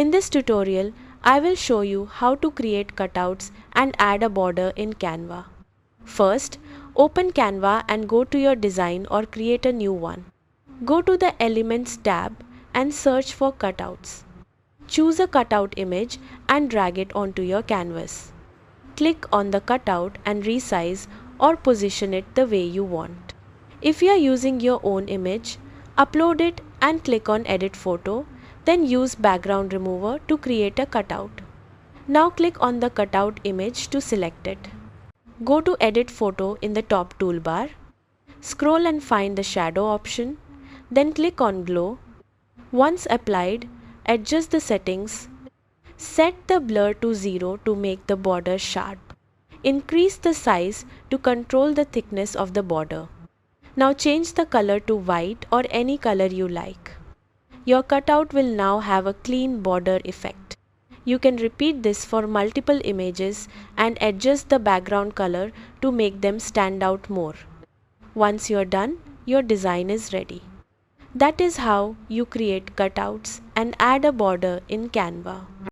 In this tutorial, I will show you how to create cutouts and add a border in Canva. First, open Canva and go to your design or create a new one. Go to the Elements tab and search for cutouts. Choose a cutout image and drag it onto your canvas. Click on the cutout and resize or position it the way you want. If you are using your own image, upload it and click on Edit Photo, then use Background Remover to create a cutout. Now click on the cutout image to select it. Go to Edit Photo in the top toolbar. Scroll and find the shadow option, then click on Glow. Once applied, adjust the settings. Set the blur to 0 to make the border sharp. Increase the size to control the thickness of the border. Now change the color to white or any color you like. Your cutout will now have a clean border effect. You can repeat this for multiple images and adjust the background color to make them stand out more. Once you're done, your design is ready. That is how you create cutouts and add a border in Canva.